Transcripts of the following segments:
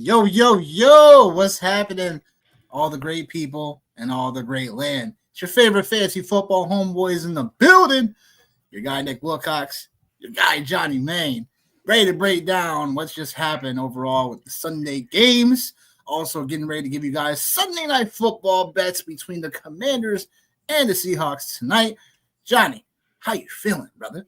Yo, yo, yo, what's happening? All the great people and all the great land. It's your favorite fantasy football homeboys in the building. Your guy, Nick Wilcox. Your guy, Johnny Main. Ready to break down what's just happened overall with the Sunday games. Also getting ready to give you guys Sunday night football bets between the Commanders and the Seahawks tonight. Johnny, how you feeling, brother?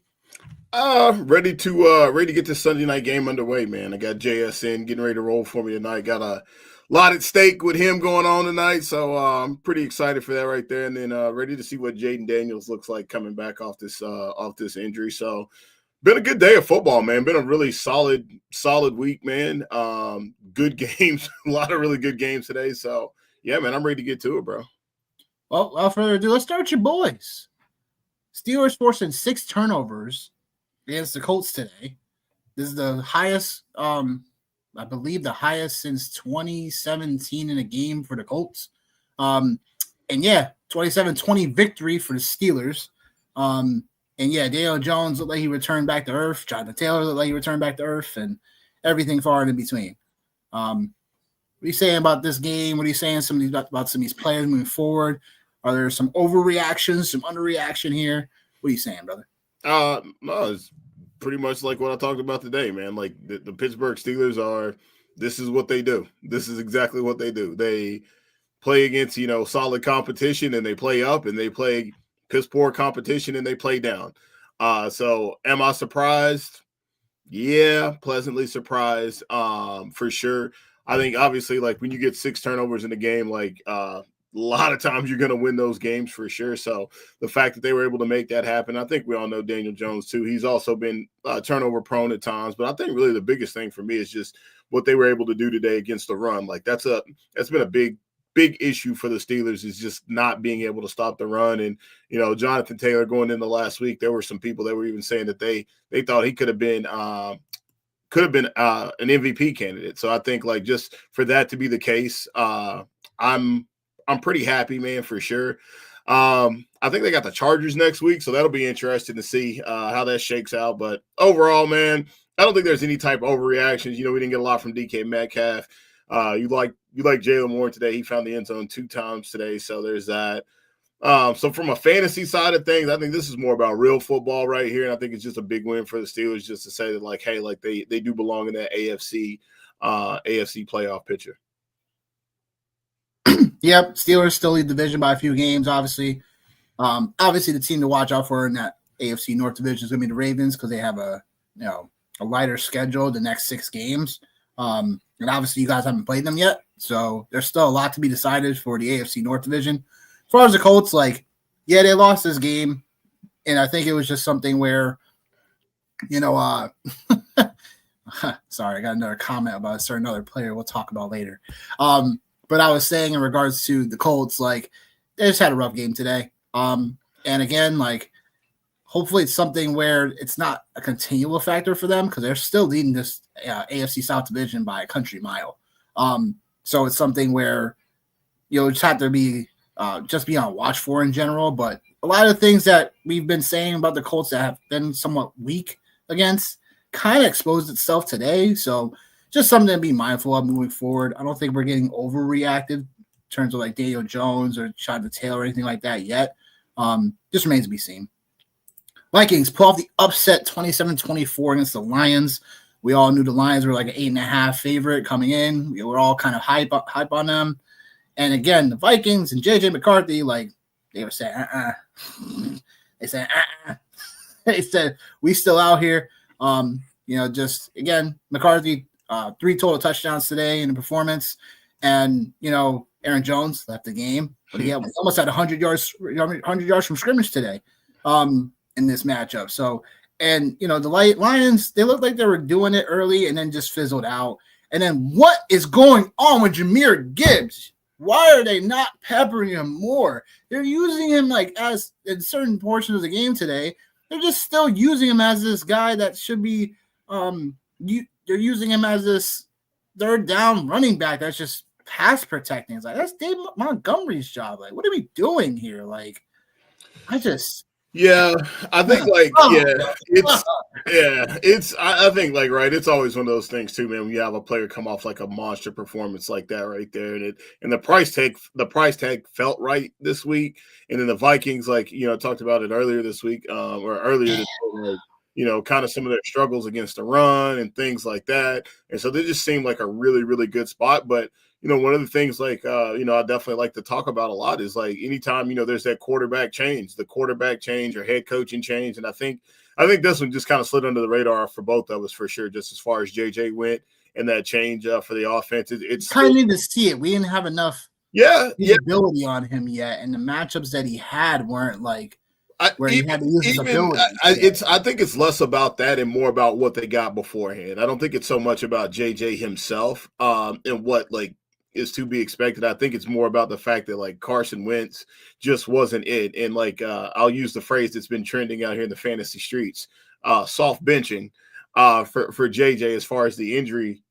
Ready to get this Sunday night game underway, man. I got JSN getting ready to roll for me tonight. Got a lot at stake with him going on tonight, so I'm pretty excited for that right there. And then ready to see what Jaden Daniels looks like coming back off this injury. So been a good day of football, man. Been a really solid week, man. Good games, a lot of really good games today. So yeah, man, I'm ready to get to it, bro. Well, without further ado, let's start with your boys. Steelers forcing 6 turnovers against the Colts today. This is the highest, I believe the highest since 2017 in a game for the Colts. And yeah, 27-20 victory for the Steelers. And yeah, Daniel Jones looked like he returned back to earth. Jonathan Taylor looked like he returned back to earth, and everything far in between. What are you saying about this game? What are you saying about some of these players moving forward? Are there some overreactions, some underreaction here? What are you saying, brother? No, it's pretty much like what I talked about today, man. Like the Pittsburgh Steelers this is what they do. This is exactly what they do. They play against, solid competition, and they play up, and they play piss poor competition, and they play down. So am I surprised? Yeah, pleasantly surprised, for sure. I think obviously, like, when you get 6 turnovers in a game, like, a lot of times you're going to win those games for sure. So the fact that they were able to make that happen, I think we all know Daniel Jones too. He's also been turnover prone at times, but I think really the biggest thing for me is just what they were able to do today against the run. Like that's been a big issue for the Steelers, is just not being able to stop the run. And, Jonathan Taylor going into last week, there were some people that were even saying that they thought he could have been an MVP candidate. So I think, like, just for that to be the case, I'm pretty happy, man, for sure. I think they got the Chargers next week, so that'll be interesting to see how that shakes out. But overall, man, I don't think there's any type of overreactions. We didn't get a lot from DK Metcalf. You like Jalen Moore today. He found the end zone 2 times today, so there's that. So from a fantasy side of things, I think this is more about real football right here, and I think it's just a big win for the Steelers just to say that, like, hey, like they do belong in that AFC playoff picture. Yep, Steelers still lead the division by a few games, obviously. Obviously, the team to watch out for in that AFC North division is going to be the Ravens, because they have a lighter schedule the next 6 games. And obviously, you guys haven't played them yet, so there's still a lot to be decided for the AFC North division. As far as the Colts, like, yeah, they lost this game, and I think it was just something where, sorry, I got another comment about a certain other player we'll talk about later. But I was saying in regards to the Colts, like, they just had a rough game today. And again, like, hopefully it's something where it's not a continual factor for them, because they're still leading this AFC South division by a country mile. So it's something where you'll just have to be on watch for in general. But a lot of things that we've been saying about the Colts that have been somewhat weak against kind of exposed itself today. So just something to be mindful of moving forward. I don't think we're getting overreacted in terms of like Daniel Jones or Jonathan Taylor or anything like that yet. Just remains to be seen. Vikings pull off the upset 27-24 against the Lions. We all knew the Lions were like an 8.5 favorite coming in. We were all kind of hype on them. And again, the Vikings and JJ McCarthy, like, they were saying, They said, They said, we still out here. Just, again, McCarthy, 3 total touchdowns today in the performance. And, Aaron Jones left the game, but he almost had 100 yards from scrimmage today in this matchup. So, and, the Lions, they looked like they were doing it early and then just fizzled out. And then what is going on with Jahmyr Gibbs? Why are they not peppering him more? They're using him like as in certain portions of the game today. They're just still using him as this guy that should be they're using him as this third down running back that's just pass protecting. It's like, that's Dave Montgomery's job. Like, what are we doing here? Like, Yeah, I think Yeah, it's I think like right, it's always one of those things too, man. When you have a player come off like a monster performance like that right there, and the price tag felt right this week, and then the Vikings like talked about it earlier this week, or earlier this week, like kind of some of their struggles against the run and things like that, and so they just seemed like a really really good spot. But one of the things like I definitely like to talk about a lot is like anytime there's that quarterback change, or head coaching change, and I think this one just kind of slid under the radar for both of us for sure, just as far as JJ went and that change for the offense. It's kind of need to see it. We didn't have enough visibility on him yet, and the matchups that he had weren't like where he had to use his ability. I think it's less about that and more about what they got beforehand. I don't think it's so much about JJ himself and what like is to be expected. I think it's more about the fact that like Carson Wentz just wasn't it. And like I'll use the phrase that's been trending out here in the fantasy streets, soft benching for JJ as far as the injury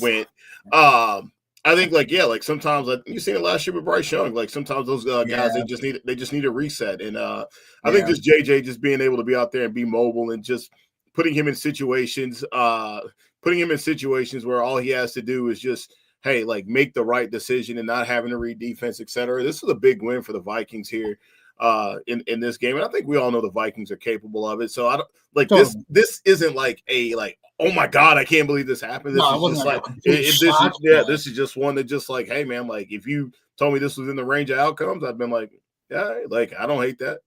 went. I think like sometimes you seen it last year with Bryce Young. Like sometimes those guys they just need a reset. And I think just JJ just being able to be out there and be mobile and just putting him in situations where all he has to do is just like make the right decision and not having to read defense, et cetera. This is a big win for the Vikings here in this game. And I think we all know the Vikings are capable of it. So I don't like this isn't like a oh my God, I can't believe this happened. This is just like this is just one that just like, hey man, like if you told me this was in the range of outcomes, I've been like, yeah, like I don't hate that.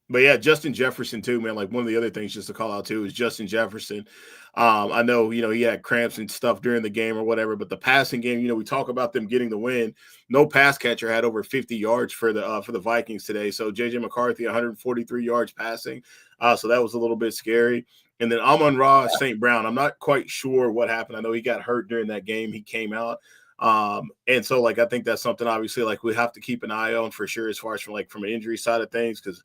But yeah, Justin Jefferson too, man. Like one of the other things just to call out too is Justin Jefferson. I know, he had cramps and stuff during the game or whatever, but the passing game, we talk about them getting the win. No pass catcher had over 50 yards for the Vikings today. So JJ McCarthy, 143 yards passing. So that was a little bit scary. And then Amon-Ra St. Brown, I'm not quite sure what happened. I know he got hurt during that game. He came out. And so like, I think that's something obviously like we have to keep an eye on for sure, as far as from an injury side of things. Cause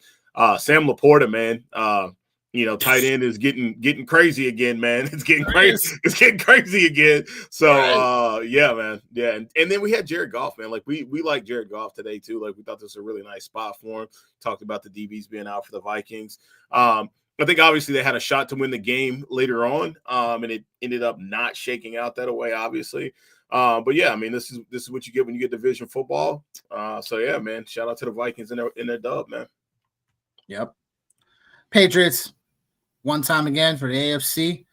Sam Laporta, man, tight end is getting crazy again, man. It's getting crazy. It's getting crazy again. So yeah, man. Yeah. And then we had Jared Goff, man. Like we like Jared Goff today too. Like we thought this was a really nice spot for him. Talked about the DBs being out for the Vikings. I think obviously they had a shot to win the game later on. And it ended up not shaking out that way, obviously. But yeah, I mean, this is what you get when you get division football. So yeah, man, shout out to the Vikings in their dub, man. Yep. Patriots, one time again for the AFC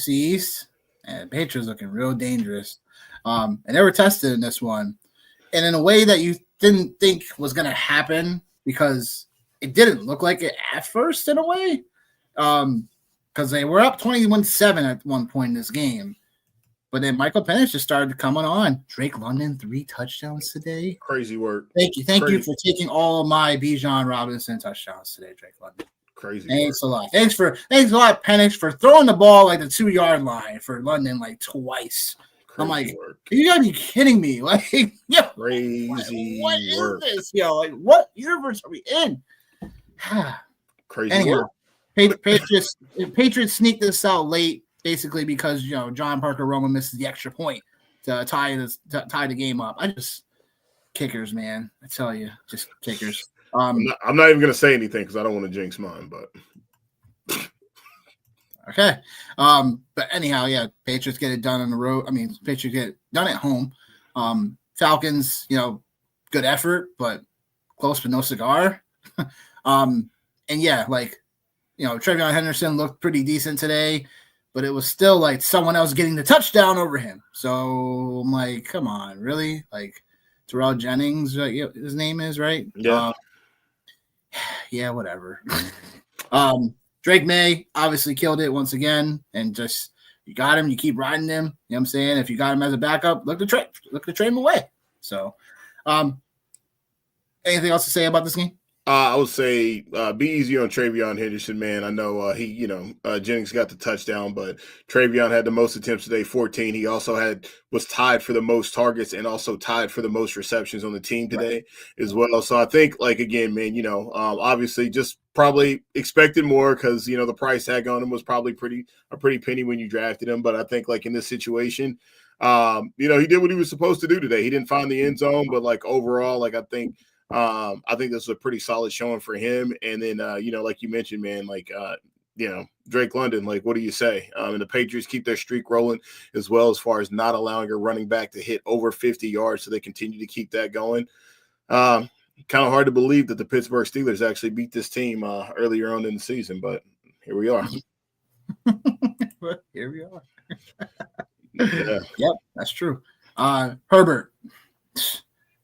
East, and Patriots looking real dangerous. And they were tested in this one, and in a way that you didn't think was going to happen, because it didn't look like it at first in a way, because they were up 21-7 at one point in this game. But then Michael Penix just started coming on. Drake London, 3 touchdowns today. Crazy work. Thank you for taking all of my Bijan Robinson touchdowns today, Drake London. Crazy. Thanks a lot. Thanks a lot, Penix, for throwing the ball like the 2-yard line for London like twice. Crazy I'm like, work. You gotta be kidding me! Like, yeah, crazy. What is this? Like, what universe are we in? Crazy. Anyhow, Patriots sneaked this out late. Basically, because John Parker Roman misses the extra point to tie the game up. Kickers, man. I tell you, just kickers. I'm not even gonna say anything because I don't want to jinx mine. But okay. But anyhow, yeah, Patriots get it done on the road. I mean, Patriots get it done at home. Falcons, good effort, but close but no cigar. And yeah, like TreVeyon Henderson looked pretty decent today. But it was still like someone else getting the touchdown over him. So I'm like, come on, really? Like Terrell Jennings, his name is, right? Yeah. Yeah, whatever. Drake May obviously killed it once again. And just, you got him, you keep riding him. You know what I'm saying? If you got him as a backup, look to trade him away. So anything else to say about this game? I would say be easy on TreVeyon Henderson, man. I know Jennings got the touchdown, but TreVeyon had the most attempts today, 14. He also was tied for the most targets and also tied for the most receptions on the team today as well. So I think, like, again, man, obviously just probably expected more because, the price tag on him was probably a pretty penny when you drafted him. But I think, like, in this situation, he did what he was supposed to do today. He didn't find the end zone, but, like, overall, like, I think I think this is a pretty solid showing for him. And then, like you mentioned, man, Drake London, like, what do you say? And the Patriots keep their streak rolling as well, as far as not allowing a running back to hit over 50 yards. So they continue to keep that going. Kind of hard to believe that the Pittsburgh Steelers actually beat this team earlier on in the season, but here we are. Here we are. Yeah. Yep, that's true. Herbert,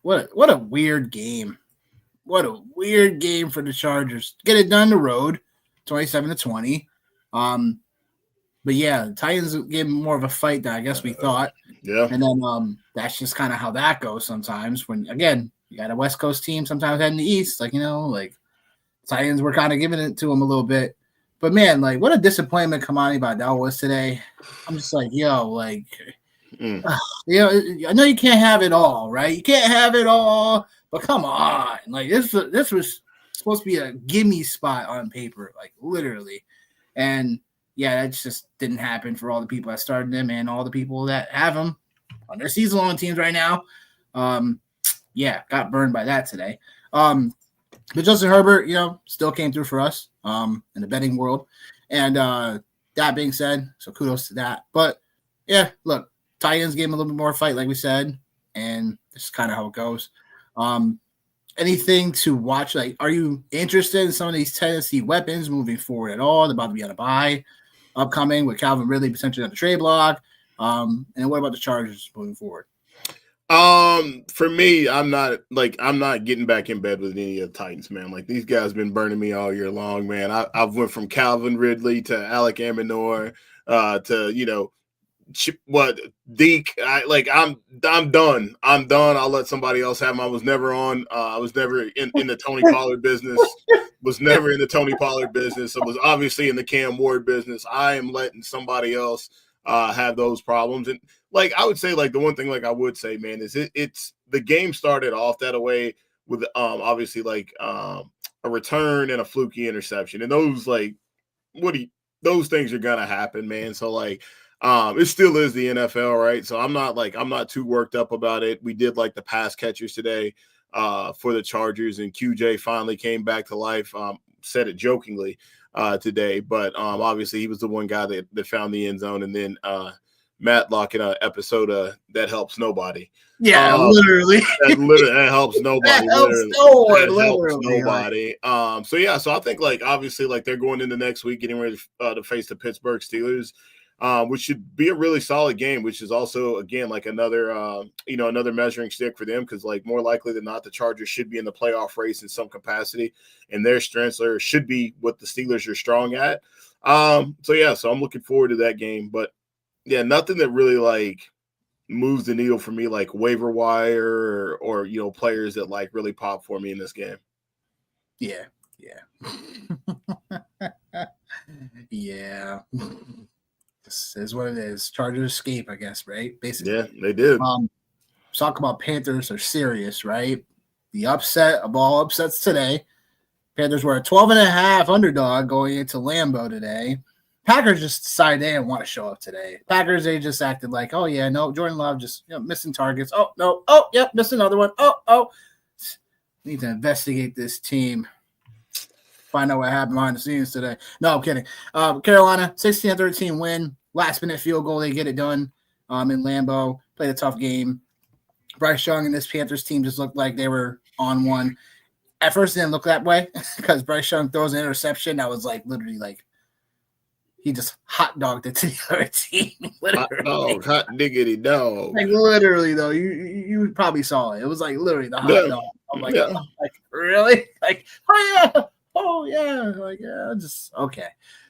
what a weird game. What a weird game for the Chargers. Get it done the road, 27-20. But yeah, the Titans gave more of a fight than I guess we thought. Yeah. And then that's just kind of how that goes sometimes. When again, you got a West Coast team sometimes heading the East, Titans were kind of giving it to them a little bit. But man, like, what a disappointment Kamani Vidal was today. I'm just like, I know you can't have it all, right? You can't have it all, but come on. Like, this was supposed to be a gimme spot on paper, like, literally. And yeah, that just didn't happen for all the people that started him and all the people that have him on their season-long teams right now. Got burned by that today. But Justin Herbert, still came through for us in the betting world. And that being said, so kudos to that. But, yeah, look, Titans gave him a little bit more fight, like we said, and this is kind of how it goes. Anything to watch? Like, are you interested in some of these Tennessee weapons moving forward at all? They're about to be on a bye upcoming with Calvin Ridley potentially on the trade block. And what about the Chargers moving forward? For me, I'm not getting back in bed with any of the Titans, man. Like, these guys been burning me all year long, man. I've went from Calvin Ridley to Alec Aminor to Deke. I'm done. I'll let somebody else have them. I was never on. I was never in the Tony Pollard business. Was never in the Tony Pollard business. I was obviously in the Cam Ward business. I am letting somebody else have those problems. And like, I would say, like, the one thing, like, I would say, man, is it's the game started off that way with obviously like a return and a fluky interception, and those those things are gonna happen, man. So like, it still is the NFL, right? So I'm not too worked up about it. We did like the pass catchers today for the Chargers, and QJ finally came back to life. Said it jokingly today, but obviously he was the one guy that found the end zone, and then Matlock in an episode That Helps Nobody. Yeah, literally. That helps nobody. Helps nobody. So I think, like, obviously, like, they're going into next week getting ready to face the Pittsburgh Steelers, which should be a really solid game, which is also, again, like another measuring stick for them, because, like, more likely than not, the Chargers should be in the playoff race in some capacity, and their strengths should be what the Steelers are strong at. So I'm looking forward to that game, but yeah, nothing that really like moves the needle for me, like waiver wire or players that like really pop for me in this game. Yeah. Yeah. This is what it is. Chargers escape, I guess, right? Basically. Yeah, they did. Talk about Panthers are serious, right? The upset of all upsets today. Panthers were a 12.5 underdog going into Lambeau today. Packers just decided they didn't want to show up today. Packers, they just acted like, oh, yeah, no, Jordan Love just missing targets. Oh, no. Oh, yep, missed another one. Oh. Need to investigate this team. Find out what happened behind the scenes today. No, I'm kidding. Carolina, 16-13 win. Last-minute field goal. They get it done in Lambeau. Played a tough game. Bryce Young and this Panthers team just looked like they were on one. At first, it didn't look that way because Bryce Young throws an interception that was like literally like he just hot dogged it to the other team. Hot diggity dog. Like literally though, you probably saw it. It was like literally the hot dog. I'm like, like really? Like, oh yeah, like yeah, just okay.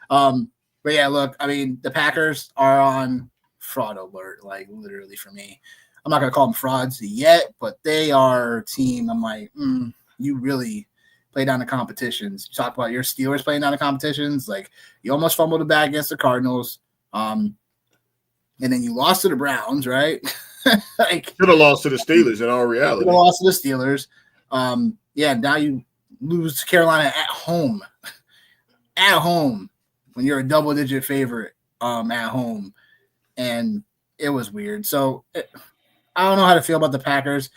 But yeah, look, I mean, the Packers are on fraud alert, like literally for me. I'm not gonna call them frauds yet, but they are a team. I'm like, you really play down the competitions. You talk about your Steelers playing down the competitions. Like, you almost fumbled the bag against the Cardinals. And then you lost to the Browns, right? Like, should have lost to the Steelers in all reality. Should have lost to the Steelers. Now you lose to Carolina at home. At home. When you're a double-digit favorite at home. And it was weird. So, I don't know how to feel about the Packers.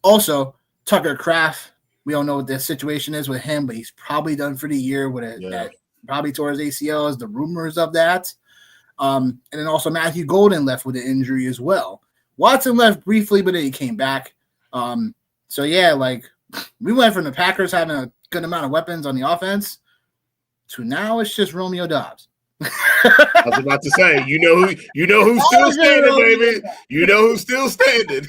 Also, Tucker Kraft We don't know what the situation is with him, but he's probably done for the year with it. That probably tore his ACL is the rumors of that. And then also Matthew Golden left with an injury as well. Watson left briefly, but then he came back. So yeah, like we went from the Packers having a good amount of weapons on the offense to now it's just Romeo Doubs. I was about to say, you know who's still standing, baby. You know who's still standing.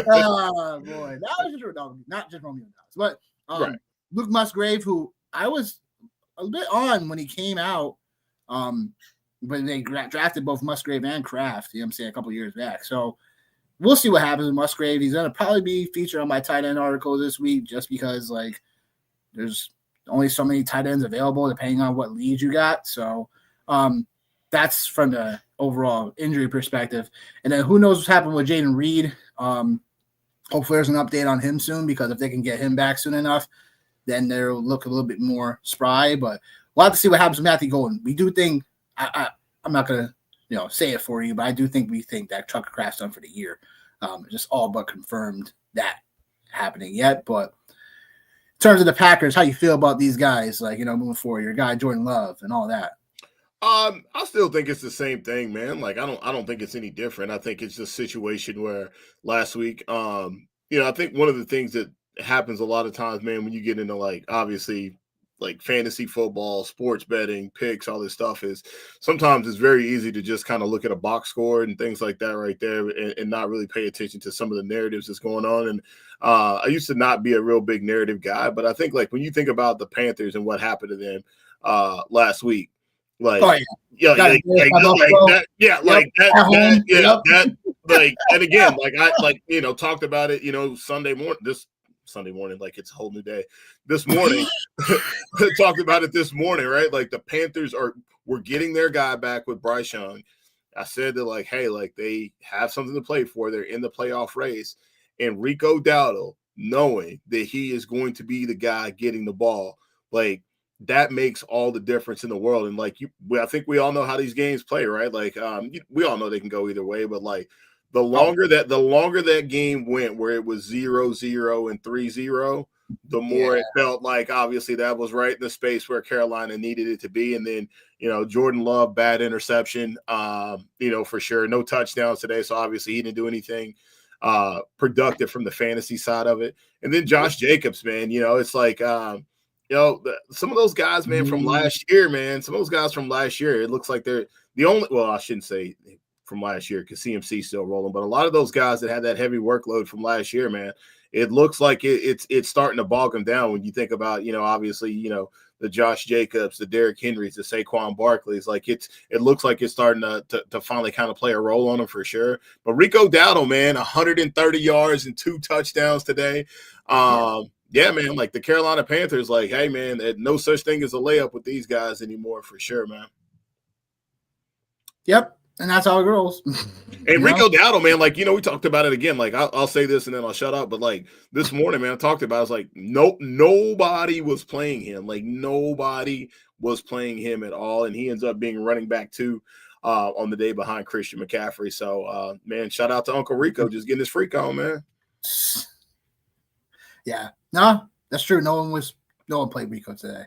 Oh boy, that was just not just Romeo Doubs, but right. Luke Musgrave, who I was a bit on when he came out. When they drafted both Musgrave and Kraft, you know what I'm saying, a couple years back. So we'll see what happens with Musgrave. He's going to probably be featured on my tight end article this week just because, like, there's only so many tight ends available depending on what leads you got. So that's from the overall injury perspective. And then who knows what's happening with Jaden Reed. Hopefully there's an update on him soon because if they can get him back soon enough, then they'll look a little bit more spry. But we'll have to see what happens with Matthew Golden. We do think I'm not gonna, say it for you, but I do think we think that Tucker Kraft's done for the year. Just all but confirmed that happening yet. But in terms of the Packers, how you feel about these guys? Like, moving forward, your guy Jordan Love and all that. I still think it's the same thing, man. Like, I don't think it's any different. I think it's just a situation where last week, I think one of the things that happens a lot of times, man, when you get into like obviously like fantasy football, sports betting, picks, all this stuff is sometimes it's very easy to just kind of look at a box score and things like that right there and not really pay attention to some of the narratives that's going on. And I used to not be a real big narrative guy, but I think like when you think about the Panthers and what happened to them last week, like, and again, like I talked about it, Sunday morning, like it's a whole new day. This morning, talked about it this morning, right? Like the Panthers were getting their guy back with Bryce Young. I said that like, hey, like they have something to play for. They're in the playoff race. And Rico Dowdle, knowing that he is going to be the guy getting the ball, like that makes all the difference in the world. And like I think we all know how these games play, right? Like we all know they can go either way, but like the longer that game went where it was 0-0 and 3-0, the more it felt like obviously that was right in the space where Carolina needed it to be. And then, Jordan Love, bad interception, for sure. No touchdowns today. So obviously he didn't do anything productive from the fantasy side of it. And then Josh Jacobs, man, it's like, some of those guys, man, from last year, it looks like they're the only, well, I shouldn't say from last year because CMC's still rolling, but a lot of those guys that had that heavy workload from last year, man, it looks like it's starting to bog them down when you think about, obviously, the Josh Jacobs, the Derrick Henrys, the Saquon Barkley's, like it looks like it's starting to finally kind of play a role on them for sure. But Rico Dowdle, man, 130 yards and 2 touchdowns today. Yeah, man, like the Carolina Panthers, like, hey, man, no such thing as a layup with these guys anymore for sure, man. Yep. And that's how it goes. And Rico Dowdle, man, like, we talked about it again. Like, I'll say this and then I'll shut up. But, like, this morning, man, I talked about it. I was like, nobody was playing him. Like, nobody was playing him at all. And he ends up being running back 2 on the day behind Christian McCaffrey. So, man, shout out to Uncle Rico just getting his freak on, man. Yeah. No, that's true. No one played Rico today.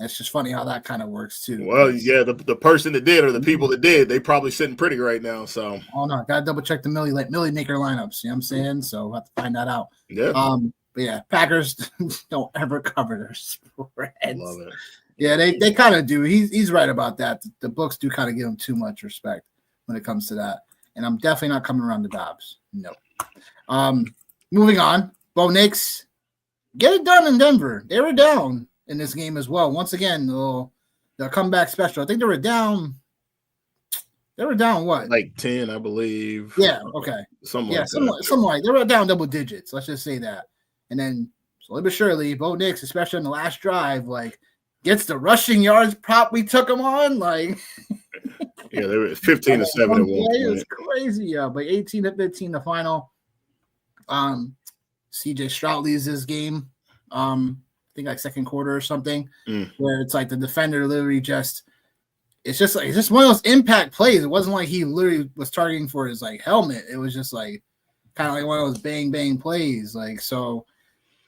It's just funny how that kind of works too. Well, yeah, the person that did or the people that did, they probably sitting pretty right now. So, oh no, gotta double check the Millie maker lineups. You know what I'm saying? So we'll have to find that out. Yeah. But yeah, Packers don't ever cover their spreads. Love it. Yeah, they kind of do. He's right about that. The books do kind of give him too much respect when it comes to that. And I'm definitely not coming around the Dobbs. No. Moving on. Bo Nix, get it done in Denver. They were down in this game as well. Once again, the comeback special. I think they were down what? Like 10, I believe. Yeah, okay. Something like they were down double digits. Let's just say that. And then slowly but surely, Bo Nix, especially on the last drive, like gets the rushing yards prop we took him on. Like yeah, they were 15-7 at one point. It was crazy, yeah. But 18-15 the final. CJ Stroud leads this game. I think like second quarter or something, where it's like the defender literally it's just one of those impact plays. It wasn't like he literally was targeting for his like helmet. It was just like kind of like one of those bang bang plays. Like, so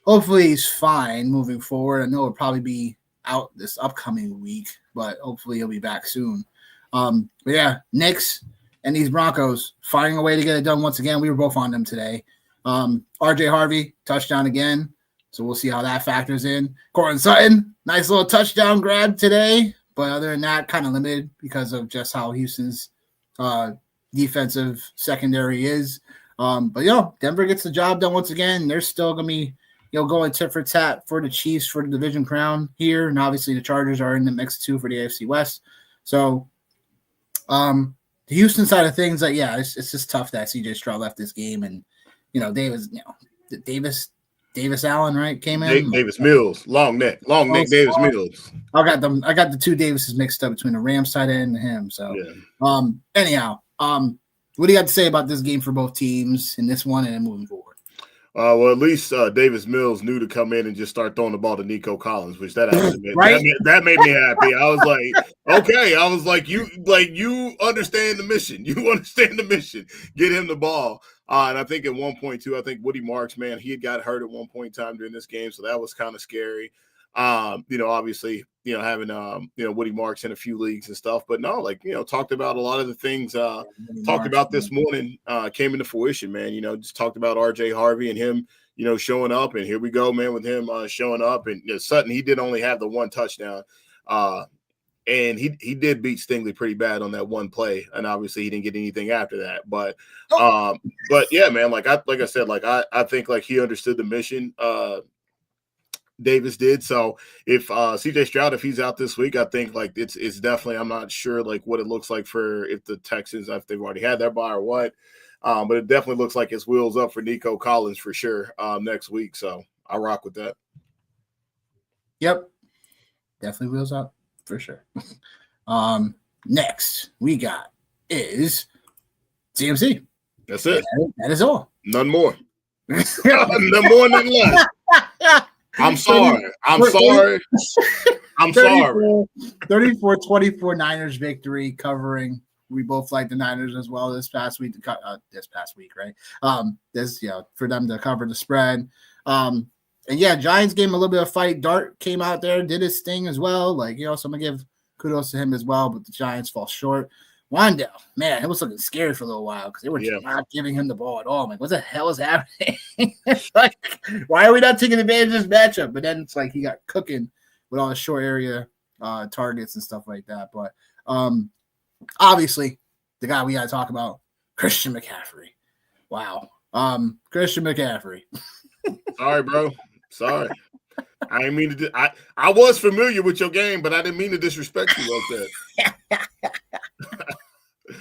hopefully he's fine moving forward. I know he'll probably be out this upcoming week, but hopefully he'll be back soon. But yeah, Knicks and these Broncos finding a way to get it done once again. We were both on them today. RJ Harvey, touchdown again. So we'll see how that factors in. Courtland Sutton, nice little touchdown grab today. But other than that, kind of limited because of just how Houston's defensive secondary is. But Denver gets the job done once again. They're still going to be going tit for tat for the Chiefs for the division crown here. And obviously the Chargers are in the mix too for the AFC West. So the Houston side of things, it's just tough that CJ Stroud left this game. And, Davis Allen, right, came in. Davis Mills, long neck Davis Mills. I got the two Davises mixed up between the Rams tight end and him. So, anyhow, what do you got to say about this game for both teams in this one and then moving forward? Well, at least Davis Mills knew to come in and just start throwing the ball to Nico Collins, which that actually made, right? that made me happy. I was like, okay. I was like, you understand the mission. You understand the mission. Get him the ball. And I think at one point too, I think Woody Marks, man, he had got hurt at one point in time during this game, so that was kind of scary. Obviously, having Woody Marks in a few leagues and stuff, but no, talked about a lot of the things talked about this morning came into fruition, man. Just talked about RJ Harvey and him, showing up, and here we go, man, with him showing up. And Sutton, he did only have the one touchdown, and he did beat Stingley pretty bad on that one play, and obviously he didn't get anything after that. But yeah, man, I said, I think he understood the mission. Davis did. So if CJ Stroud, if he's out this week, I think it's definitely, I'm not sure what it looks like for if the Texans, if they've already had their bye or what. But it definitely looks like it's wheels up for Nico Collins for sure next week. So I rock with that. Yep. Definitely wheels up for sure. Next we got is CMC. That's it. That is all. None more. None more, none less. I'm sorry. 34-24 Niners victory covering. We both like the Niners as well this past week, right? For them to cover the spread. And Giants gave him a little bit of fight. Dart came out there, did his thing as well. So I'm going to give kudos to him as well, but the Giants fall short. Wandale, man, it was looking scary for a little while because they were not giving him the ball at all. I'm like, what the hell is happening? Why are we not taking advantage of this matchup? But then it's he got cooking with all the short area targets and stuff like that. But obviously, the guy we got to talk about, Christian McCaffrey. Wow. Christian McCaffrey. Sorry, bro. Sorry. I didn't mean to. I was familiar with your game, but I didn't mean to disrespect you like that.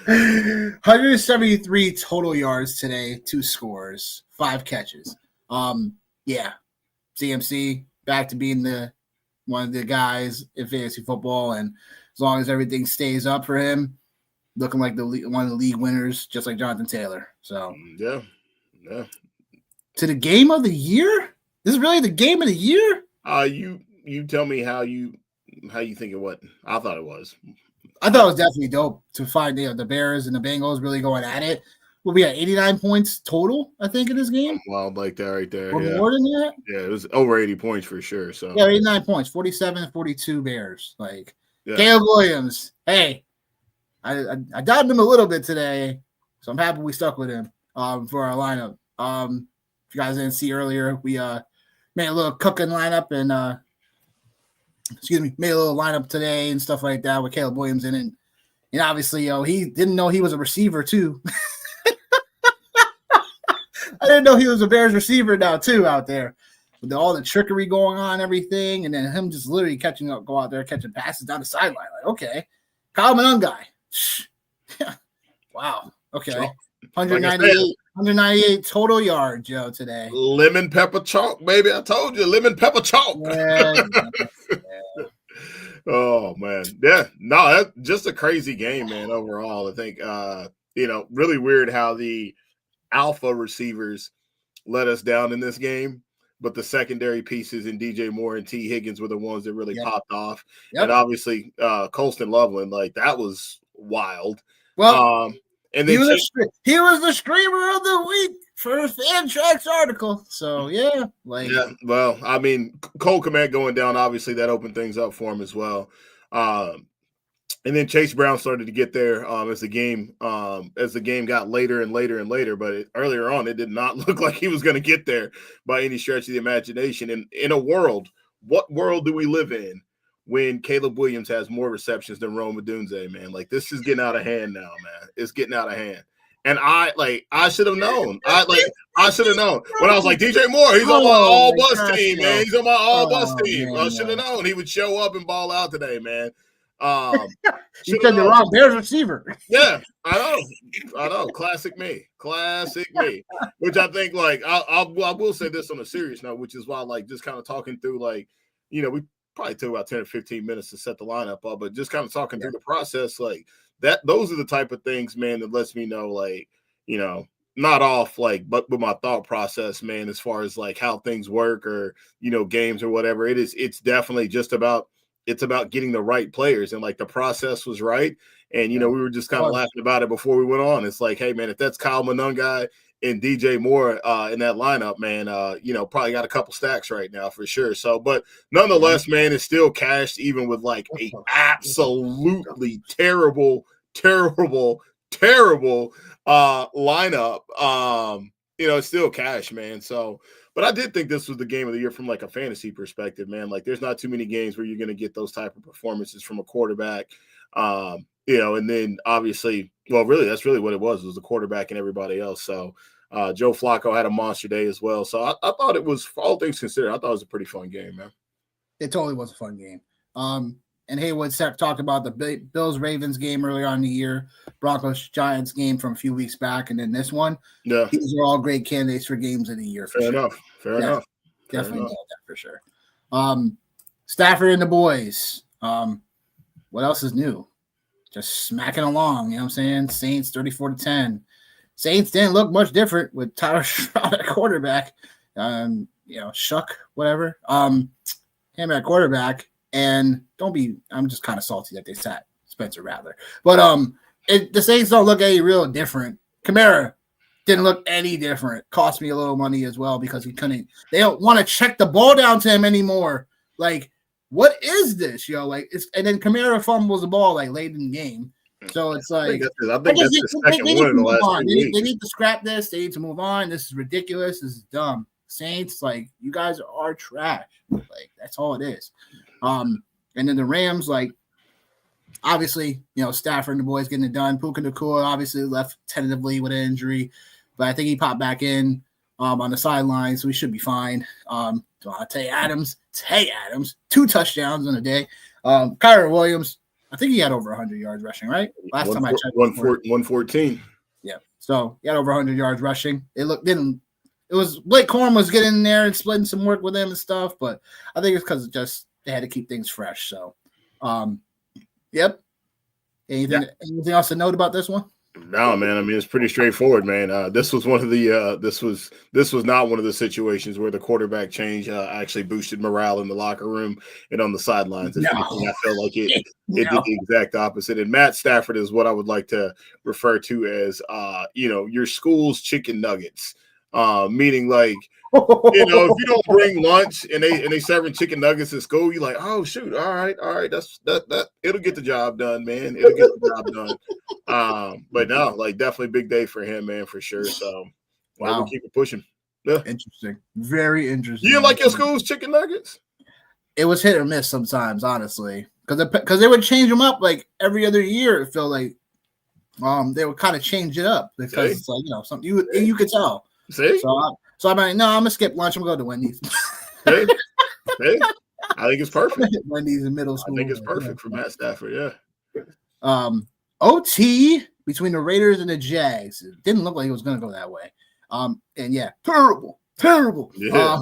173 total yards today, 2 scores, 5 catches. CMC back to being one of the guys in fantasy football, and as long as everything stays up for him, looking like one of the league winners, just like Jonathan Taylor. So yeah. To the game of the year. This is really the game of the year. You tell me how you think it was. I thought it was. I thought it was definitely dope to find the Bears and the Bengals really going at it. Well, we had 89 points total, I think, in this game. Wild like that right there. Or more than that? Yeah, it was over 80 points for sure. So 89 points, 47-42 Bears. Caleb Williams. Hey, I doubted him a little bit today, so I'm happy we stuck with him for our lineup. If you guys didn't see earlier, we made a little cooking lineup and made a little lineup today and stuff like that with Caleb Williams in it. And obviously, he didn't know he was a receiver too. I didn't know he was a Bears receiver now too out there with all the trickery going on, everything, and then him just literally go out there catching passes down the sideline. Okay, Kyle Manung guy. Wow. Okay. 198 total yards, Joe, today. Lemon pepper chalk, baby. I told you, lemon pepper chalk. Yeah. Oh, man. Yeah. No, that's just a crazy game, man, overall. I think, really weird how the alpha receivers let us down in this game, but the secondary pieces in DJ Moore and T. Higgins were the ones that really popped off. Yep. And obviously, Colston Loveland, that was wild. Well, and then he was the screamer of the week for Fantrax article. So yeah, Well, I mean, Cole Kmet going down, obviously that opened things up for him as well. And then Chase Brown started to get there as the game got later and later and later. But earlier on, it did not look like he was going to get there by any stretch of the imagination. And in a world, what world do we live in when Caleb Williams has more receptions than Rome Odunze, man? Like, this is getting out of hand now, man. It's getting out of hand. And I should have known. I should have known when I was like, DJ Moore, he's on my all bus team, man. He's on my all bus team. I should have known he would show up and ball out today, man. You said the wrong Bears receiver. Yeah, I know. Classic me. Which I think, like, I will say this on a serious note, which is why, like, just kind of talking through, like, you know, we probably took about 10 or 15 minutes to set the lineup up, but just kind of talking through the process, like that. Those are the type of things, man, that lets me know, like, you know, not off, like, but with my thought process, man, as far as like how things work or, you know, games or whatever. It's definitely just about. It's about getting the right players, and like the process was right. And, you know, we were just kind of laughing about it before we went on. It's like, hey, man, if that's Kyle Monungai and DJ Moore in that lineup, man, you know, probably got a couple stacks right now for sure. So, but nonetheless, man, it's still cashed even with like a absolutely terrible lineup. You know, it's still cash, man. So, but I did think this was the game of the year from like a fantasy perspective, man. Like, there's not too many games where you're going to get those type of performances from a quarterback. You know, and then obviously, well, really, that's really what it was the quarterback and everybody else. So Joe Flacco had a monster day as well. So I thought it was, for all things considered, I thought it was a pretty fun game, man. It totally was a fun game. And Haywood talked about the Bills-Ravens game earlier on in the year, Broncos-Giants game from a few weeks back, and then this one. Yeah. These are all great candidates for games of the year. Fair enough. Definitely nailed that for sure. Stafford and the boys. What else is new? Just smacking along, you know what I'm saying? Saints 34-10. Saints didn't look much different with Tyler Stroud at quarterback. You know, Shuck, whatever. Him at quarterback. And I'm just kind of salty that they sat Spencer Rattler. But the Saints don't look any real different. Kamara didn't look any different. Cost me a little money as well because they don't want to check the ball down to him anymore. Like, what is this, yo? Like, and then Kamara fumbles the ball like late in the game. So it's like, I think that's the second one in the last 2 weeks. They need to scrap this. They need to move on. This is ridiculous. This is dumb. Saints, like, you guys are trash. Like, that's all it is. And then the Rams, like, obviously, you know, Stafford and the boys getting it done. Puka Nacua obviously left tentatively with an injury, but I think he popped back in on the sideline, so we should be fine. Tay Adams, 2 touchdowns in a day. Kyren Williams, I think he had over 100 yards rushing, right? Last time I checked. 114. Yeah, so he had over 100 yards rushing. It was Blake Corum was getting in there and splitting some work with him and stuff, but I think it's because they had to keep things fresh. So, yep. Anything else to note about this one? No, man. I mean, it's pretty straightforward, man. This was one of the this was not one of the situations where the quarterback change actually boosted morale in the locker room and on the sidelines. No. I feel like it did the exact opposite. And Matt Stafford is what I would like to refer to as you know, your school's chicken nuggets. Meaning, like, you know, if you don't bring lunch and they serving chicken nuggets at school, you're like, oh shoot, all right, that it'll get the job done, man. It'll get the job done. But no, like, definitely big day for him, man, for sure. So we'll keep it pushing. Yeah. Interesting, very interesting. You didn't like your school's chicken nuggets? It was hit or miss sometimes, honestly, because they would change them up like every other year. It felt like they would kind of change it up because it's like, you know, something you could tell. See? So I'm like, no, I'm gonna skip lunch. I'm gonna go to Wendy's. Hey, I think it's perfect. Wendy's in middle school. I think it's perfect for Matt Stafford. Yeah. OT between the Raiders and the Jags. It didn't look like it was gonna go that way. And yeah, terrible. Yeah,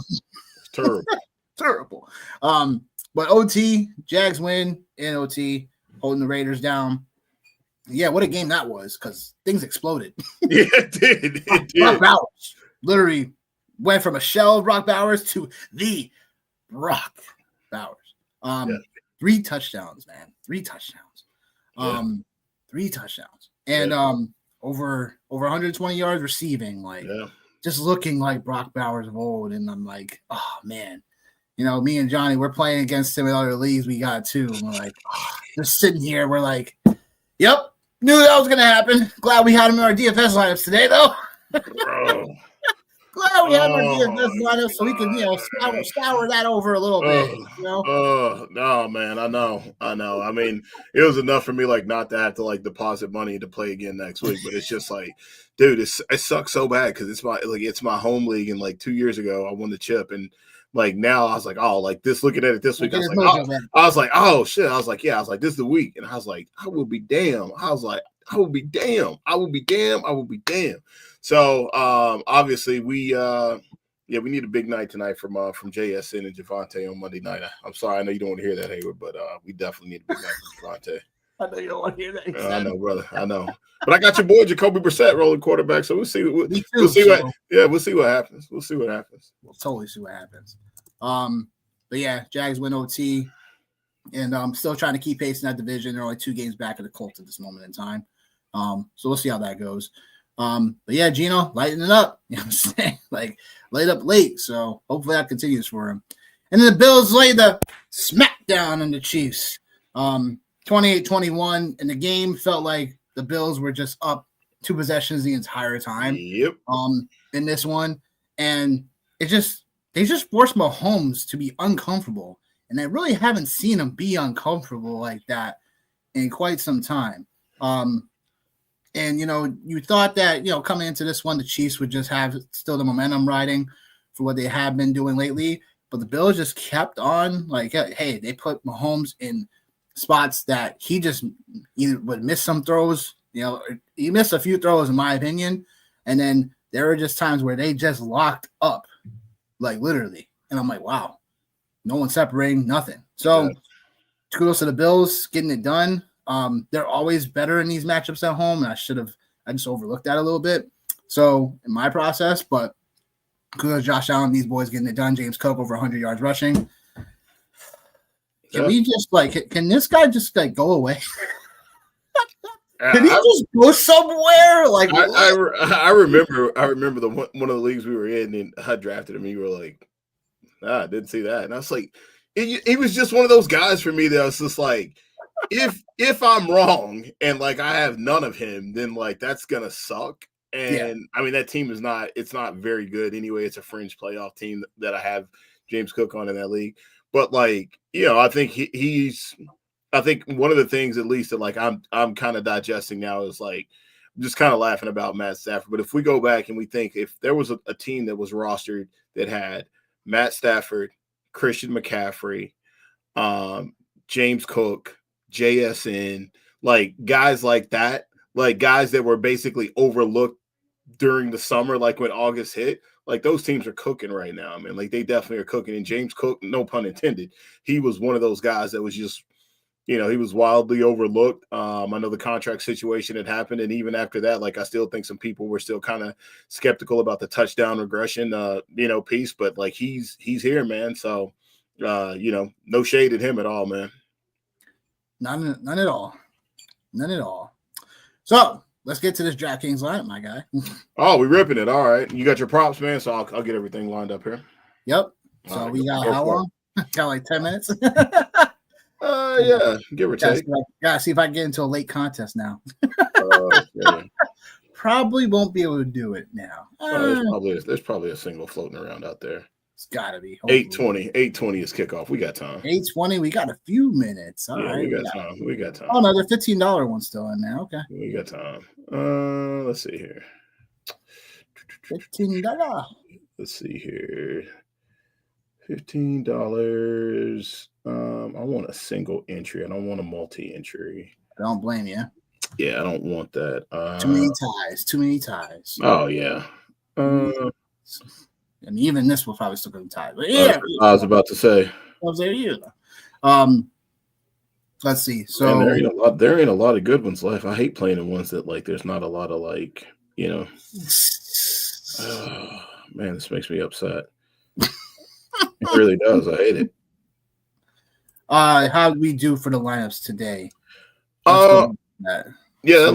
terrible. But OT, Jags win in OT, holding the Raiders down. Yeah, what a game that was, because things exploded. Yeah, it did. Brock Bowers literally went from a shell of Brock Bowers to the Brock Bowers. 3 touchdowns, man. 3 touchdowns. 3 touchdowns. And over 120 yards receiving. Like, just looking like Brock Bowers of old. And I'm like, oh, man. You know, me and Johnny, we're playing against him in other leagues we got too. And we're like, oh, just sitting here. We're like, yep, knew that was going to happen. Glad we had him in our DFS lineups today, though. Bro. Glad we had our DFS lineup so we can, scour that over a little bit. No, man, I know. I mean, it was enough for me, like, not to have to like deposit money to play again next week. But it's just like, dude, it sucks so bad because it's my home league, and like 2 years ago I won the chip, and like now I was like, oh, like this. Looking at it this week, I was like, oh shit. I was like, yeah. I was like, this is the week, and I was like, I will be damn. I was like, I will be damn. I will be damn. I will be damn. So obviously we need a big night tonight from JSN and Javante on Monday night. I'm sorry, I know you don't want to hear that, Hayward, but we definitely need a big night from Javante. I know you don't want to hear that. Exactly. I know, brother. I know. But I got your boy Jacoby Brissett rolling quarterback, so we'll see. We'll see what happens. We'll see what happens. We'll totally see what happens. But yeah, Jags win OT, and I'm still trying to keep pace in that division. They're only 2 games back of the Colts at this moment in time. So we'll see how that goes. But yeah, Gino, lighten it up. You know what I'm saying? Like, laid up late. So hopefully that continues for him. And then the Bills laid the smackdown on the Chiefs. 28-21, and the game felt like the Bills were just up 2 possessions the entire time. Yep. In this one, and they just forced Mahomes to be uncomfortable, and I really haven't seen him be uncomfortable like that in quite some time. And you thought that coming into this one, the Chiefs would just have still the momentum riding for what they have been doing lately, but the Bills just kept on like, hey, they put Mahomes in spots that he just either would miss some throws, he missed a few throws in my opinion, and then there were just times where they just locked up, like literally, and I'm like, wow, no one separating, nothing. So kudos to the Bills getting it done. They're always better in these matchups at home, and I just overlooked that a little bit. So in my process, but kudos to Josh Allen, these boys getting it done. James Cook over 100 yards rushing. Can we just can this guy just go away? Can he just go somewhere? Like I remember one of the leagues we were in, and I drafted him. And you were like, I didn't see that, and I was like, he was just one of those guys for me that I was just like, if I'm wrong and like I have none of him, then like that's gonna suck. And I mean that team it's not very good anyway. It's a fringe playoff team that I have James Cook on in that league. But like, I think I think one of the things at least that like I'm kind of digesting now is like just kind of laughing about Matt Stafford. But if we go back and we think if there was a team that was rostered that had Matt Stafford, Christian McCaffrey, James Cook, JSN, like guys like that, like guys that were basically overlooked during the summer, like when August hit, like those teams are cooking right now. I mean, like they definitely are cooking. And James Cook, no pun intended, he was one of those guys that was just, he was wildly overlooked. I know the contract situation had happened. And even after that, like I still think some people were still kind of skeptical about the touchdown regression, piece, but like he's here, man. So, no shade at him at all, man. None at all. None at all. So let's get to this DraftKings lineup, my guy. Oh, we ripping it. All right. You got your props, man. So I'll get everything lined up here. Yep. So we got how long? Got like 10 minutes. Yeah, give or take. Gotta see if I can get into a late contest now. Probably won't be able to do it now. There's probably a single floating around out there. It's gotta be 8:20 is kickoff. We got time. 8:20. We got a few minutes. All right, we got time. Oh no, the $15 one's still in there. Okay, we got time. Let's see here. $15. Let's see here. $15. I want a single entry. I don't want a multi-entry. I don't blame you. Yeah, I don't want that. Too many ties. Oh yeah. I mean, even this will probably still go to tie. But yeah, I was about to say. Let's see. So and there ain't a lot of good ones left. I hate playing the ones that like there's not a lot of like, man, this makes me upset. It really does. I hate it. How do we do for the lineups today? Yeah.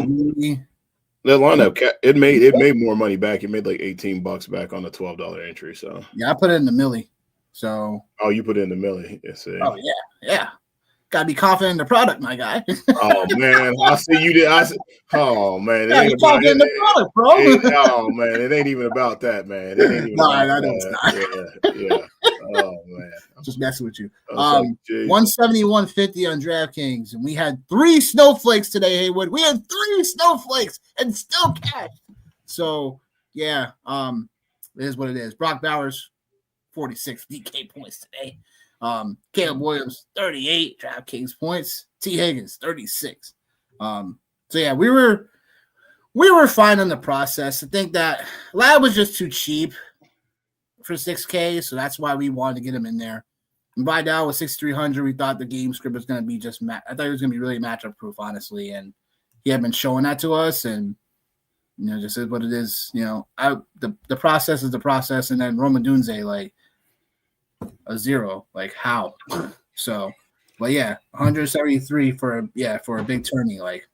So That lineup, it made more money back. It made like $18 back on the $12 entry. So yeah, I put it in the milli. So you put it in the milli. Yes, oh yeah. Gotta be confident in the product, my guy. Oh man, I see you did. Oh man, Gotta be confident in the product, bro. Oh man, it ain't even about that, man. It ain't even about I know it's that. Yeah. Oh man, just messing with you. Like, 171.50 on DraftKings, and we had 3 snowflakes today, Haywood. We had 3 snowflakes and still cash. So yeah, it is what it is. Brock Bowers, 46 DK points today. Caleb Williams, 38 DraftKings points. T. Higgins, 36. So yeah, we were fine on the process. I think that Lad was just too cheap for 6K, so that's why we wanted to get him in there. And Vidal was 6,300. We thought the game script was going to be I thought it was going to be really matchup proof, honestly, and he had been showing that to us, and just is what it is. The process is the process, and then Roma Dunze, like a 0, like how? So, but yeah, 173 for a big tourney. Like,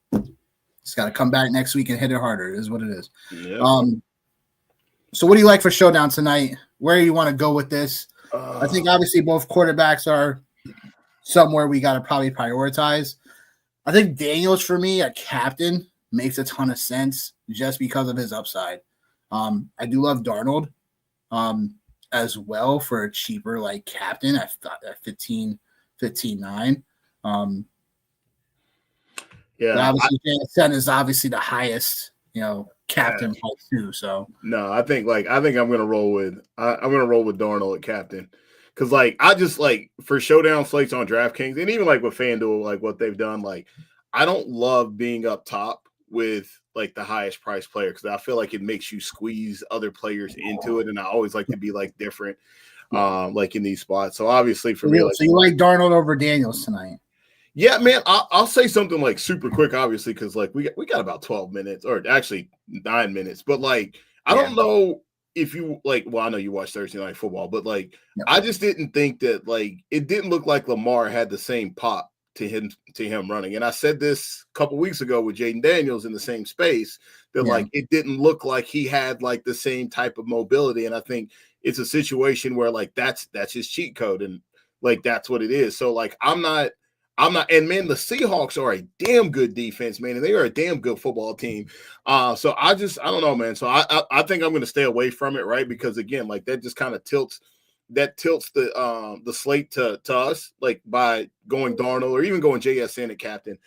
just got to come back next week and hit it harder. It is what it is. Yep. So what do you like for showdown tonight? Where do you want to go with this? I think obviously both quarterbacks are somewhere we got to probably prioritize. I think Daniels for me, a captain, makes a ton of sense just because of his upside. I do love Darnold as well for a cheaper like captain at 15.9. Obviously JSN is obviously the highest, captain type too. So no, I think I'm gonna roll with Darnold at captain. Cause I just for showdown slates on DraftKings and even with FanDuel, what they've done, I don't love being up top with the highest price player because I feel like it makes you squeeze other players into it, and I always like to be different, in these spots. So obviously for me, so you like Darnold over Daniels tonight? Yeah, man. I'll say something super quick, obviously, because we got about 12 minutes, or actually 9 minutes. But I don't know if you well, I know you watch Thursday Night Football, but I just didn't think that it didn't look like Lamar had the same pop to him running. And I said this a couple weeks ago with Jaden Daniels in the same space that it didn't look like he had the same type of mobility. And I think it's a situation where that's his cheat code, and that's what it is. So I'm not, and man, the Seahawks are a damn good defense, man, and they are a damn good football team. So I don't know, man. So I think I'm going to stay away from it, right? Because again, that just kind of tilts the slate to us, by going Darnold or even going JSN at captain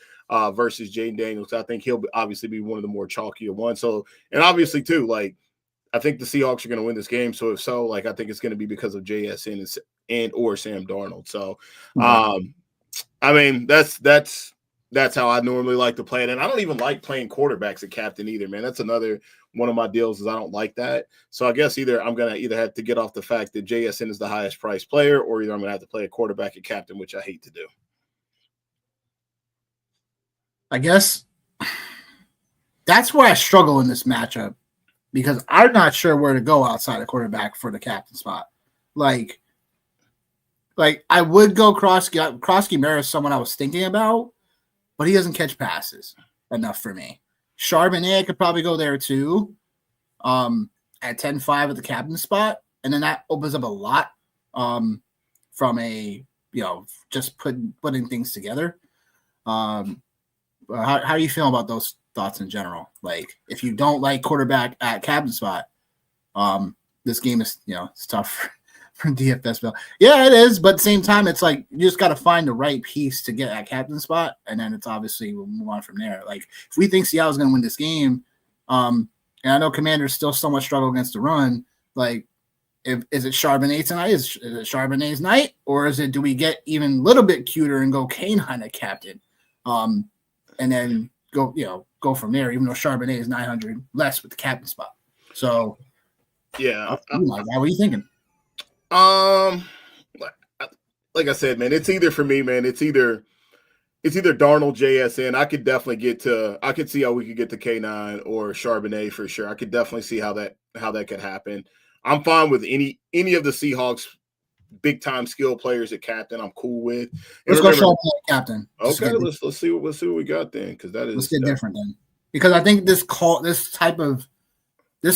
versus Jaden Daniels. I think he'll obviously be one of the more chalkier ones. So, and obviously too, I think the Seahawks are going to win this game. So if so, I think it's going to be because of JSN and or Sam Darnold. So, I mean, that's how I normally like to play it. And I don't even like playing quarterbacks at captain either, man. That's another one of my deals is I don't like that. So I guess I'm going to have to get off the fact that JSN is the highest priced player, or either I'm going to have to play a quarterback at captain, which I hate to do. I guess that's where I struggle in this matchup because I'm not sure where to go outside of quarterback for the captain spot. I would go Krosky Mara is someone I was thinking about, but he doesn't catch passes enough for me. Charbonnet, I could probably go there too at 10-5 at the captain spot. And then that opens up a lot from a, just putting things together. How are you feeling about those thoughts in general? If you don't like quarterback at captain spot, this game is, it's tough for DFS. Yeah, it is. But at the same time, it's you just got to find the right piece to get at captain spot. And then it's obviously we'll move on from there. If we think Seattle's going to win this game, and I know Commanders still somewhat struggle against the run, is it Charbonnet tonight? Is it Charbonnet's night? Or do we get even a little bit cuter and go Canine at captain? And then go from there, even though Charbonnet is 900 less with the captain spot. So, yeah. What are you thinking? Like I said, man, it's either for me, man. It's either Darnold, JSN. I could definitely I could see how we could get to K9 or Charbonnet for sure. I could definitely see how that could happen. I'm fine with any of the Seahawks big time skill players at captain. I'm cool with. Let's go Charbonnet captain. Okay, let's see what we got then, because that is let's get different then. because I think this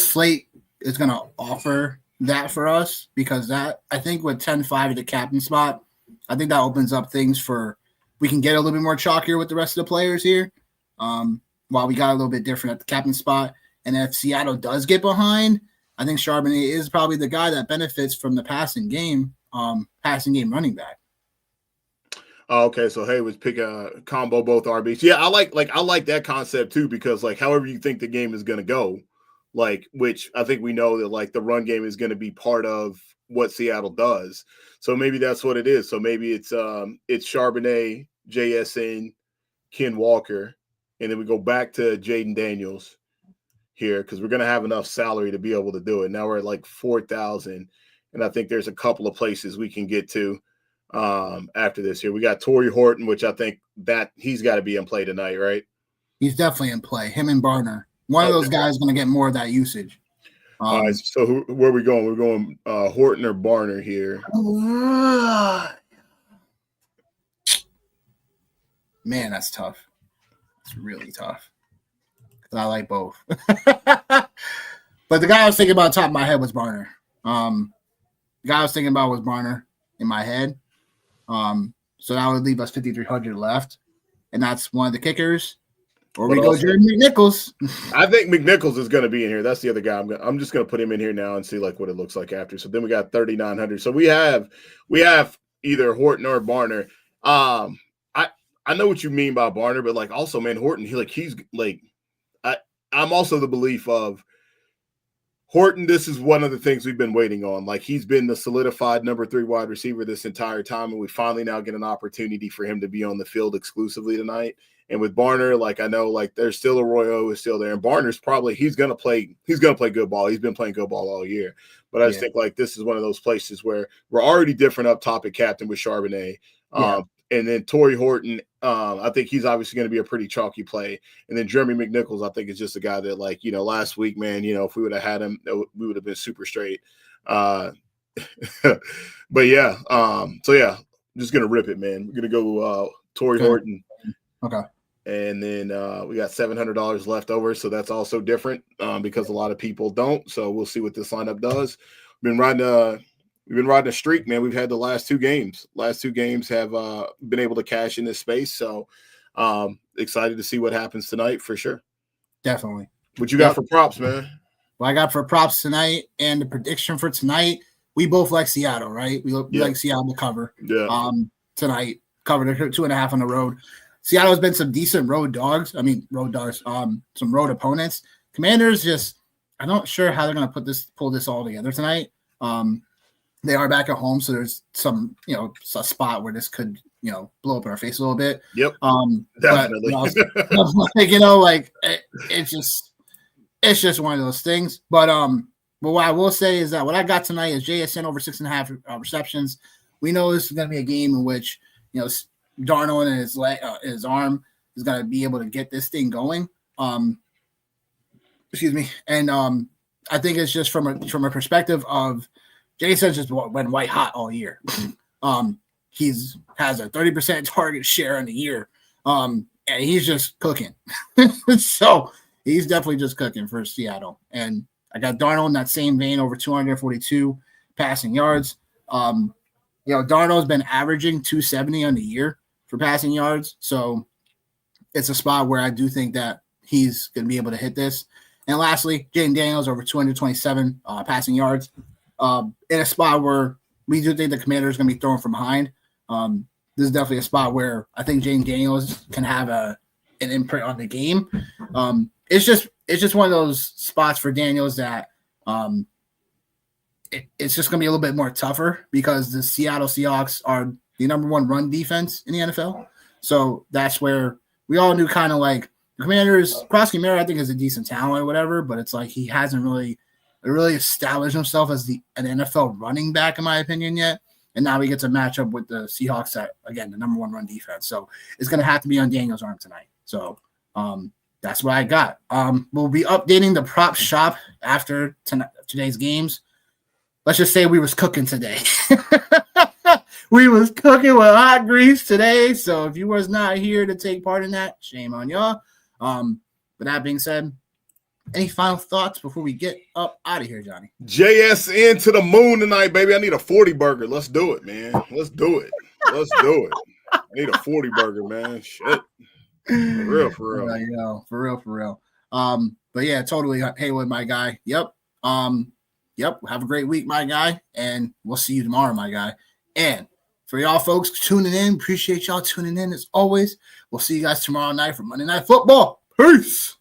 slate is going to offer that for us, because that, I think with 10-5 at the captain spot, I think that opens up things for, we can get a little bit more chalkier with the rest of the players here. While we got a little bit different at the captain spot. And if Seattle does get behind, I think Charbonnet is probably the guy that benefits from the passing game running back. Okay, so Haywood's pick a combo both RBs. Yeah, I like that concept too, because like however you think the game is going to go, like, which I think we know that like the run game is going to be part of what Seattle does. So maybe that's what it is. So maybe it's Charbonnet, JSN, Ken Walker, and then we go back to Jaden Daniels here because we're going to have enough salary to be able to do it. Now we're at like 4,000, and I think there's a couple of places we can get to after this here. We got Torrey Horton, which I think that he's got to be in play tonight, right? He's definitely in play. Him and Barner. One of those guys is going to get more of that usage. All right, so where are we going? We're going Horton or Barner here. Man, that's tough. It's really tough. I like both. But the guy I was thinking about top of my head was Barner. The guy I was thinking about was Barner in my head. So that would leave us 5,300 left. And that's one of the kickers. Or we go Jeremy McNichols. I think McNichols is going to be in here. That's the other guy. I'm just going to put him in here now and see like what it looks like after. So then we got 3,900. So we have either Horton or Barner. I know what you mean by Barner, but like also, man, Horton, I'm also the belief of Horton. This is one of the things we've been waiting on. Like he's been the solidified number 3 wide receiver this entire time, and we finally now get an opportunity for him to be on the field exclusively tonight. And with Barner, like I know, like there's still Arroyo is still there, and Barner's probably he's gonna play good ball. He's been playing good ball all year. But I just think like this is one of those places where we're already different up top at captain with Charbonnet. And then Torrey Horton, I think he's obviously going to be a pretty chalky play. And then Jeremy McNichols, I think is just a guy that, like, last week, man, if we would have had him, we would have been super straight. But yeah, so yeah, I'm just going to rip it, man. We're going to go Torrey Horton. Okay. And then we got $700 left over, so that's also different because a lot of people don't. So we'll see what this lineup does. We've been riding a streak, man. We've had the last two games. Last two games have been able to cash in this space. So excited to see what happens tonight for sure. Definitely. What you got for props, man? What I got for props tonight and the prediction for tonight, we both like Seattle, right? We like Seattle to cover. Yeah. Tonight, covered 2.5 on the road. Seattle has been some decent road dogs. Some road opponents. Commanders just, I'm not sure how they're going to pull this all together tonight. They are back at home, so there's some, a spot where this could, blow up in our face a little bit. Yep. Definitely. It's just one of those things. But what I will say is that what I got tonight is JSN over 6.5 receptions. We know this is going to be a game in which, Darnold and his arm is going to be able to get this thing going. Excuse me. And I think it's just from a perspective of Jason just went white hot all year. He's has a 30% target share in the year. And he's just cooking. So he's definitely just cooking for Seattle. And I got Darnold in that same vein, over 242 passing yards. Darnold's been averaging 270 on the year for passing yards. So it's a spot where I do think that he's going to be able to hit this. And lastly, Jaden Daniels over 227 passing yards. In a spot where we do think the Commander is going to be throwing from behind. This is definitely a spot where I think Jaden Daniels can have an imprint on the game. It's just one of those spots for Daniels that it's just going to be a little bit more tougher because the Seattle Seahawks are the number 1 run defense in the NFL. So that's where we all knew kind of like the Commanders. Krosky Miller, I think, is a decent talent or whatever, but it's like he hasn't really established himself as an NFL running back, in my opinion, yet. And now we get to match up with the Seahawks at, again, the number 1 run defense. So it's going to have to be on Daniel's arm tonight. So that's what I got. We'll be updating the prop shop after today's games. Let's just say we was cooking today. We was cooking with hot grease today. So if you was not here to take part in that, shame on y'all. with that being said, any final thoughts before we get up out of here, Johnny? JSN to the moon tonight, baby. I need a 40 burger. Let's do it, man. Let's do it. I need a 40 burger, man. Shit. For real. For real. But yeah, totally Haywood, my guy. Yep. Have a great week, my guy. And we'll see you tomorrow, my guy. And for y'all folks tuning in, appreciate y'all tuning in as always. We'll see you guys tomorrow night for Monday Night Football. Peace.